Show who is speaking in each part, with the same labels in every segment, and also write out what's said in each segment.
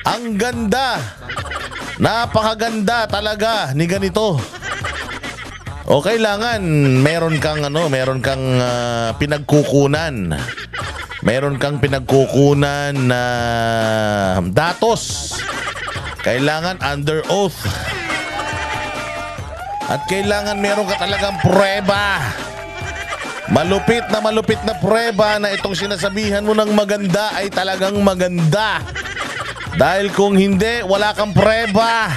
Speaker 1: Ang ganda. Napakaganda talaga ni ganito. O kailangan meron kang pinagkukunan. Meron kang pinagkukunan na datos. Kailangan under oath. At kailangan meron ka talagang prueba. Malupit na prueba na itong sinasabihan mo ng maganda ay talagang maganda. Dahil kung hindi, wala kang prueba.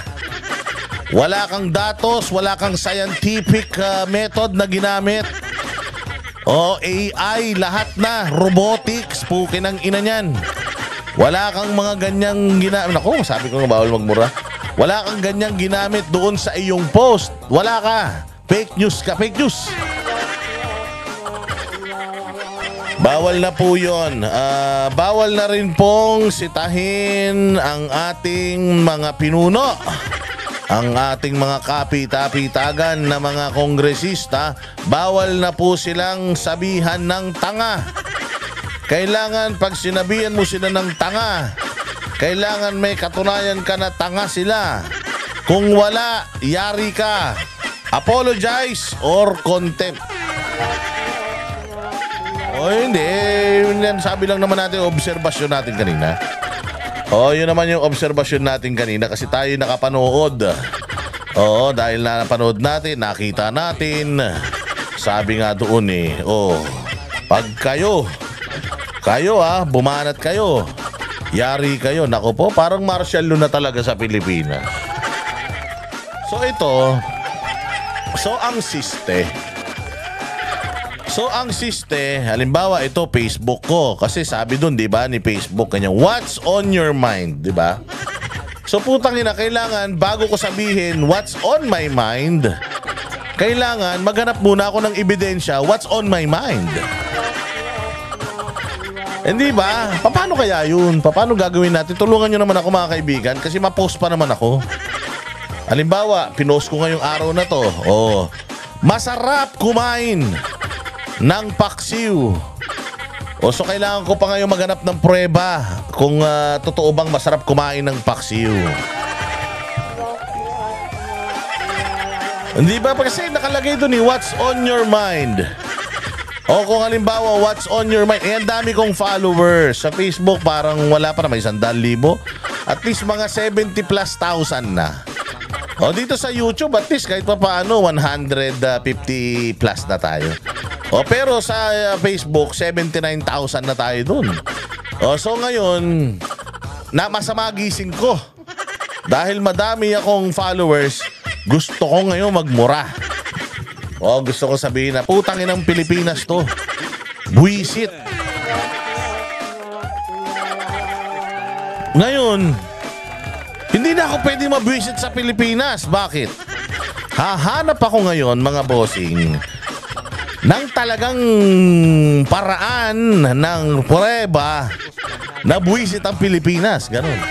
Speaker 1: Wala kang datos, wala kang scientific method na ginamit. O AI, lahat na. Robotics, pukin ang ina niyan. Wala kang mga ganyang ginamit. Naku, sabi ko nga bawal magmura. Wala kang ganyang ginamit doon sa iyong post. Wala ka. Fake news ka, fake news. Bawal na po yun. Bawal na rin pong sitahin ang ating mga pinuno. Ang ating mga kapitapitagan na mga kongresista. Bawal na po silang sabihan ng tanga. Kailangan pag sinabihan mo sila ng tanga, kailangan may katunayan ka na tanga sila. Kung wala, yari ka. Apologize or contempt. O hindi, sabi lang naman natin obserbasyon natin kanina. O yun naman yung obserbasyon natin kanina kasi tayo nakapanood. Oo, dahil napanood natin, nakita natin. Sabi nga doon pag kayo bumanat kayo, yari kayo. Nako po, parang martial law na talaga sa Pilipinas. So ang siste, halimbawa ito Facebook ko kasi sabi doon, 'di ba, ni Facebook kanya, what's on your mind, 'di ba? So putang ina, kailangan bago ko sabihin what's on my mind, kailangan maghanap muna ako ng ebidensya what's on my mind. Hindi ba? Paano kaya 'yun? Paano gagawin natin? Tulungan niyo naman ako mga kaibigan kasi ma-post pa naman ako. Halimbawa, pinost ko ngayong araw na 'to. Masarap kumain ng paksiw. So kailangan ko pa ngayon maghanap ng prueba kung totoo bang masarap kumain ng paksiw. Hindi ba? Kasi nakalagay doon what's on your mind. O kung halimbawa, what's on your mind? Ang dami kong followers. Sa Facebook parang wala pa na, may 100,000. At least mga 70,000+ na. O dito sa YouTube, at least kahit pa paano 150+ na tayo. Pero sa Facebook, 79,000 na tayo dun. So ngayon, masama gising ko. Dahil madami akong followers, gusto ko ngayon magmura. Gusto ko sabihin na, putang inang Pilipinas to. Buisit. Ngayon, hindi na ako pwede mabwisit sa Pilipinas. Bakit? Hahanap ako ngayon, mga bossing, ng talagang paraan ng prueba na buwisit ang Pilipinas. Ganun.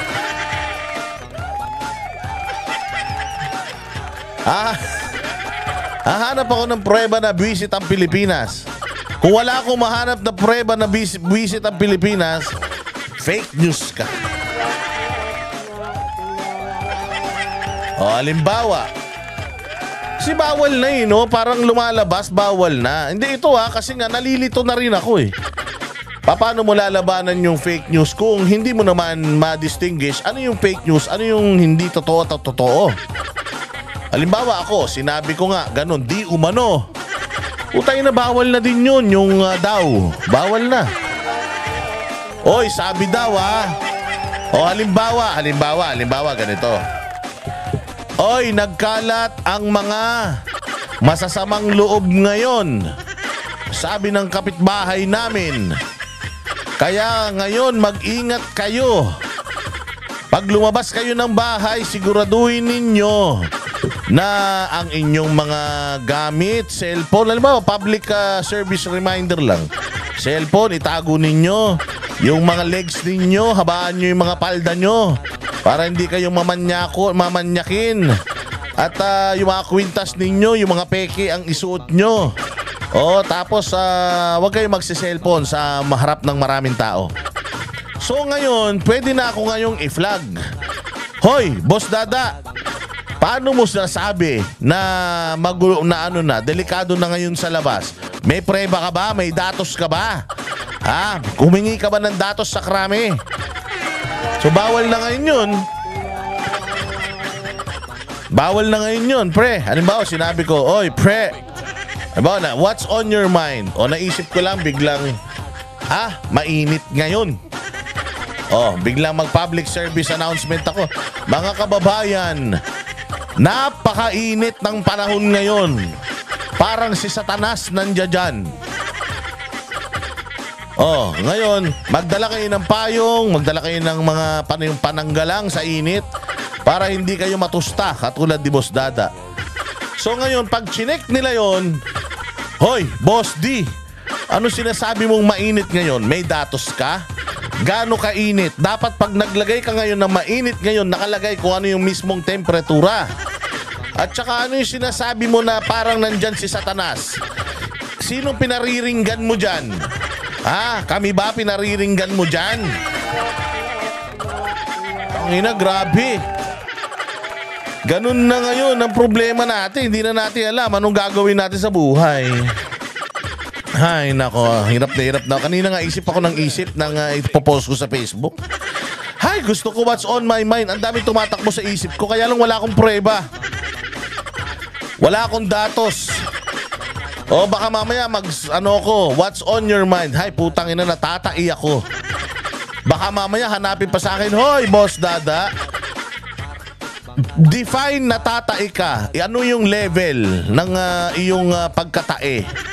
Speaker 1: Hahanap ako ng prueba na buwisit ang Pilipinas. Kung wala akong mahanap na prueba na buwisit ang Pilipinas, fake news ka. Halimbawa, kasi bawal na parang lumalabas, bawal na. Hindi ito kasi nga nalilito na rin ako Paano mo lalabanan yung fake news kung hindi mo naman ma-distinguish ano yung fake news, ano yung hindi totoo at totoo? Halimbawa ako, sinabi ko nga, ganun, di umano. Utay na bawal na din yun, yung daw. Bawal na. Oy, sabi daw halimbawa, ganito. Oy, nagkalat ang mga masasamang loob ngayon. Sabi ng kapitbahay namin. Kaya ngayon mag-ingat kayo. Pag lumabas kayo ng bahay, siguraduhin ninyo na ang inyong mga gamit, cellphone, halimbawa public service reminder lang. Cellphone, itago ninyo. Yung mga legs ninyo, habaan nyo yung mga palda nyo. Para hindi kayo mamanyakin. At yung mga kwintas ninyo, yung mga peke ang isuot nyo. Tapos huwag kayo magsiselfon sa harap ng maraming tao. So ngayon, pwede na ako ngayong i-flag. Hoy, Boss Dada, paano mo sinasabi na delikado na ngayon sa labas? May preba ka ba? May datos ka ba? Ha? Humingi ka ba ng datos sa krami? So bawal na ngayon yun. Bawal na ngayon yun, pre. Halimbawa, sinabi ko, oy, pre, halimbawa na, what's on your mind? O naisip ko lang, biglang, mainit ngayon. Biglang mag-public service announcement ako. Mga kababayan, napakainit ng panahon ngayon. Parang si Satanas nandiyan dyan. Ngayon, magdala kayo ng payong, magdala kayo ng mga pananggalang sa init para hindi kayo matusta katulad ni Boss Dada. So ngayon, pag chinek nila yon, hoy, Boss D, ano sinasabi mong mainit ngayon? May datos ka? Gaano kainit? Dapat pag naglagay ka ngayon ng mainit ngayon, nakalagay kung ano yung mismong temperatura. At saka ano yung sinasabi mo na parang nandyan si Satanas? Sinong pinariringgan mo dyan? Kami ba pinariringgan mo dyan? Ang ina, grabe. Ganun na ngayon ang problema natin. Hindi na natin alam anong gagawin natin sa buhay. Ay, nako, hirap na. Kanina nga isip ako ng ipopost ko sa Facebook. Hay, gusto ko what's on my mind. Ang daming tumatakbo sa isip ko, kaya lang wala akong prueba. Wala akong datos. Baka mamaya what's on your mind? Hay, putang ina, natatai ako. Baka mamaya hanapin pa sa akin, hoy, Boss Dada, define natatai ka. Ano yung level ng iyong pagkatae?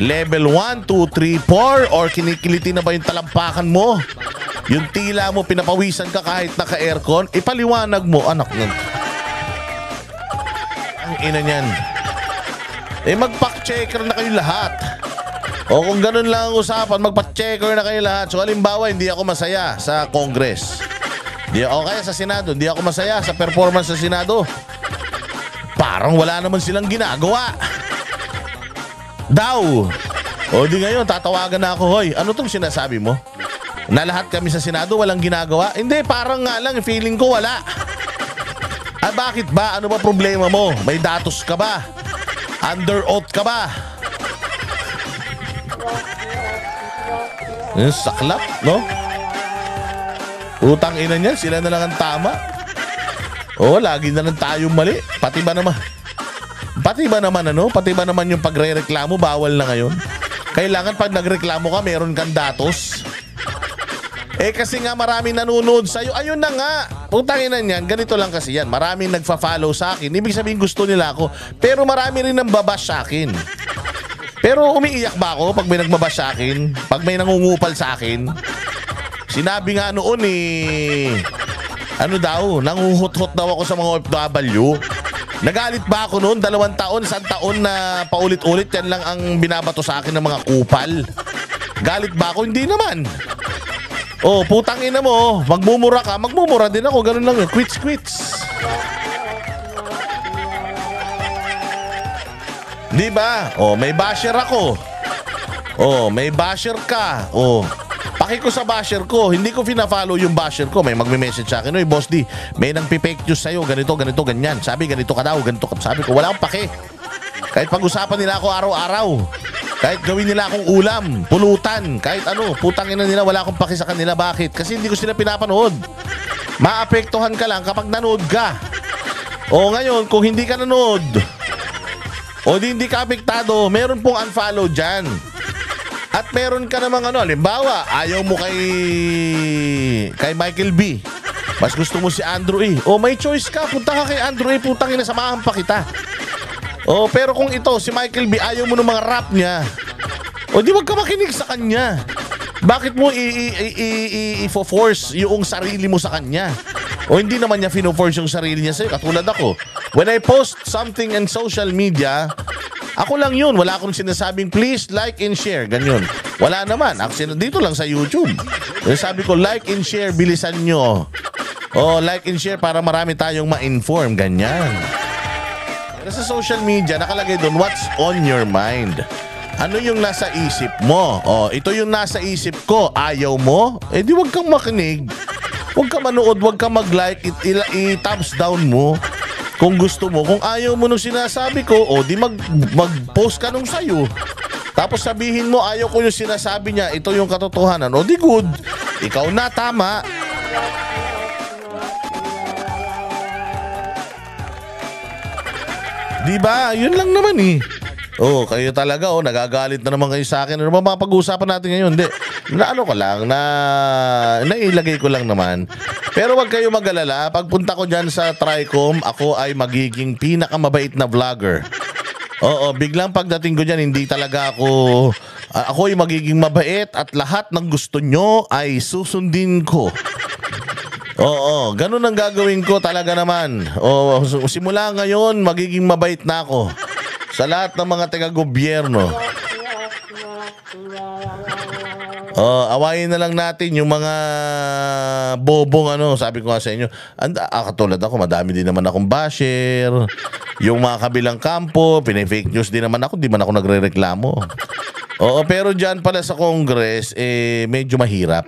Speaker 1: Level 1, 2, 3, 4 or kinikiliti na ba yung talampakan mo? Yung tila mo, pinapawisan ka kahit naka-aircon? Ipaliwanag mo, anak nun. Ang ina niyan. Mag-fact-checker na kayo lahat. O kung ganun lang ang usapan, mag-fact-checker na kayo lahat. So halimbawa, hindi ako masaya sa Congress. Kaya sa Senado, hindi ako masaya sa performance sa Senado. Parang wala naman silang ginagawa. Daw. Di ngayon, tatawagan na ako, hoy, ano tong sinasabi mo? Na lahat kami sa Senado walang ginagawa? Hindi, parang nga lang, feeling ko wala. Bakit ba? Ano ba problema mo? May datos ka ba? Under oath ka ba? Saklap, no? Utang ina niyan, sila na lang ang tama. Lagi na lang tayong mali. Pati ba naman yung pagre-reklamo bawal na ngayon? Kailangan pag nagreklamo ka, meron kang datos. Kasi nga maraming nanonood sa'yo. Ayun na nga. Putangin na yan. Ganito lang kasi yan. Maraming nagfa-follow sa akin. Ibig sabihin gusto nila ako. Pero marami rin nang babash sa akin. Pero umiiyak ba ako pag may nagbabash sa akin? Pag may nangungupal sa akin? Sinabi nga noon nanguhut-hut daw ako sa mga OFW. Nagalit ba ako noon? 2 taon, 1 taon na paulit-ulit yan lang ang binabato sa akin ng mga kupal. Galit ba ako? Hindi naman. Putang ina mo, magmumura ka, magmumura din ako. Ganun lang yun. Quits. Di ba? May basher ako. May basher ka. Paki ko sa basher ko. Hindi ko fina-follow yung basher ko. May magme-message sa akin, oy, Boss D, may nang pipake news sa'yo. Ganito, ganyan. Sabi, ganito ka daw, ganito ka. Sabi ko, wala akong pake. Kahit pag-usapan nila ako araw-araw. Kahit gawin nila akong ulam, pulutan, kahit ano, putang ina nila, wala akong paki sa kanila. Bakit? Kasi hindi ko sila pinapanood. Maapektuhan ka lang kapag nanood ka. Ngayon, kung hindi ka nanood, hindi ka apektado, meron pong unfollow dyan. At meron ka namang halimbawa, ayaw mo kay Michael B. Mas gusto mo si Andrew E. May choice ka, punta ka kay Andrew E. Putang ina, samahan pa kita. Pero kung ito, si Michael B, ayaw mo ng mga rap niya, di wag ka makinig sa kanya. Bakit mo i-force yung sarili mo sa kanya? Hindi naman niya fino-force yung sarili niya sa'yo. Katulad ako, when I post something in social media, ako lang yun. Wala akong sinasabing please like and share. Ganyan. Wala naman. Dito lang sa YouTube. Sabi ko like and share, bilisan nyo. Like and share para marami tayong ma-inform. Ganyan. Pero sa social media, nakalagay doon, what's on your mind? Ano yung nasa isip mo? Ito yung nasa isip ko. Ayaw mo? Di wag kang makinig. Wag kang manood, wag kang mag-like, i-thumbs down mo. Kung gusto mo, kung ayaw mo nung sinasabi ko, di mag-post ka nung sayo. Tapos sabihin mo, ayaw ko yung sinasabi niya, ito yung katotohanan. Di good. Ikaw na, tama. Diba? Yun lang naman kayo talaga, nagagalit na naman kayo sa akin. Ano ba mapag-uusapan natin ngayon? Hindi. Ano ko lang, nailagay ko lang naman. Pero wag kayo mag-alala. Pagpunta ko dyan sa Tricom, ako ay magiging pinakamabait na vlogger. Biglang pagdating ko dyan, hindi talaga ako ay magiging mabait at lahat ng gusto nyo ay susundin ko. Ganun ang gagawin ko talaga naman. Simula ngayon, magiging mabait na ako sa lahat ng mga taga-gobyerno. Awayin na lang natin yung mga bobong sabi ko nga sa inyo. Katulad ako, madami din naman akong basher. Yung mga kabilang kampo, pinay-fake news din naman ako, di man ako nagre-reklamo. Pero dyan pala sa Congress, medyo mahirap.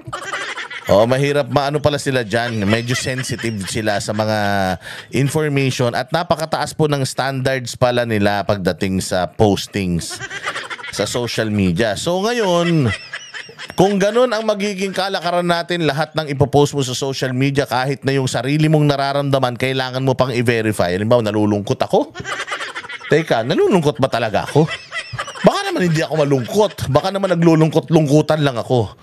Speaker 1: Mahirap maano pala sila dyan. Medyo sensitive sila sa mga information at napakataas po ng standards pala nila pagdating sa postings sa social media. So ngayon, kung ganun ang magiging kalakaran natin, lahat ng ipopost mo sa social media, kahit na yung sarili mong nararamdaman, kailangan mo pang i-verify. Halimbawa, nalulungkot ako? Teka, nalulungkot ba talaga ako? Baka naman hindi ako malungkot. Baka naman naglulungkot-lungkutan lang ako.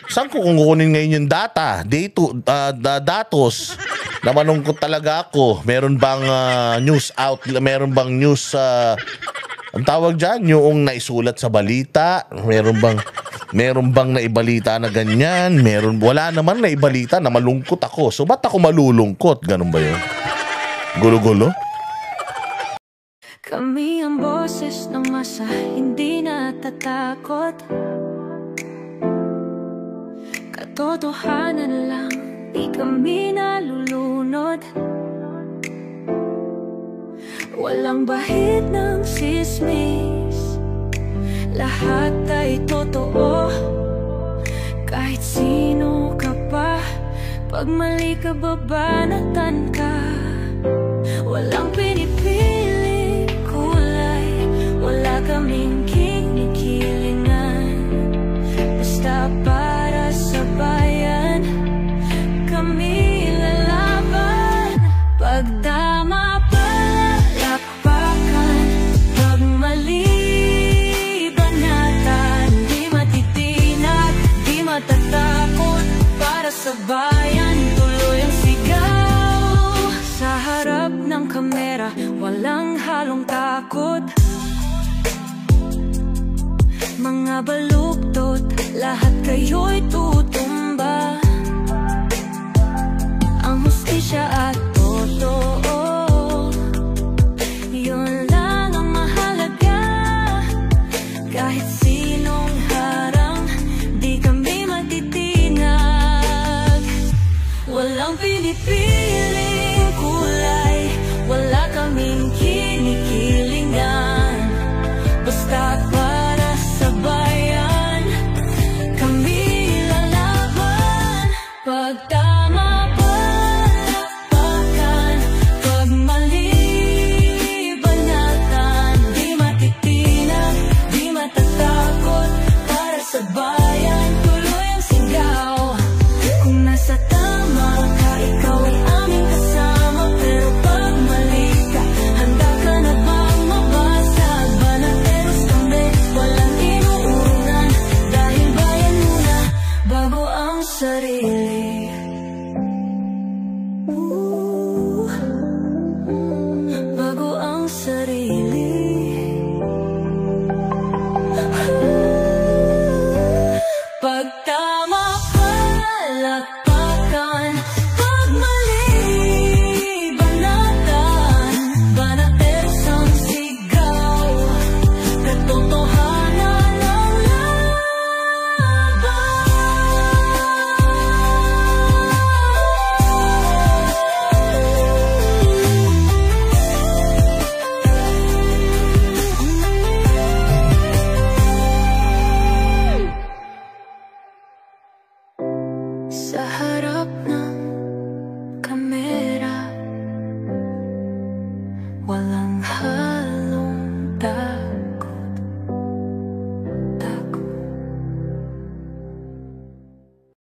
Speaker 1: Saan ko kukunin ngayon yung datos na malungkot talaga ako? Meron bang news meron bang news ang tawag dyan, yung naisulat sa balita? Meron bang naibalita na ganyan? Wala naman naibalita na malungkot ako. So ba't ako malulungkot? Ganun ba yun? Gulo-gulo?
Speaker 2: Kami ang boses ng masa, hindi natatakot. Katotohanan lang, di kami nalulunod. Walang bahid ng sismis, lahat ay totoo. Kahit sino ka pa, pag mali ka babanatan ka. Walang pinipiling kulay, wala kaming kinikilingan. Basta para sa bayan, kami lalaban. Pagdama palakpakan, pag mali banatan, di matitinag, di matatakot. Para sa bayan, tuloy ang sigaw. Sa harap ng kamera, walang halong takot. Mga baluktot, lahat kayo'y tutumba. Ang hustisya at totoo, yun lang ang mahalaga. Kahit sinong harang, di kami matitinag. Walang pinipiling kulay, wala kaming kinikilingan. Basta para sa bayan, kami lalaban. Pag tama palakpakan, pag mali banatan, di matitinag, di matatakot. Para sa bayan, tuloy ang sigaw. Kung nasa tama ka, ikaw ay aming kasama. Pero pag mali ka, handa ka na bang mabasag? Banateros kami, Walang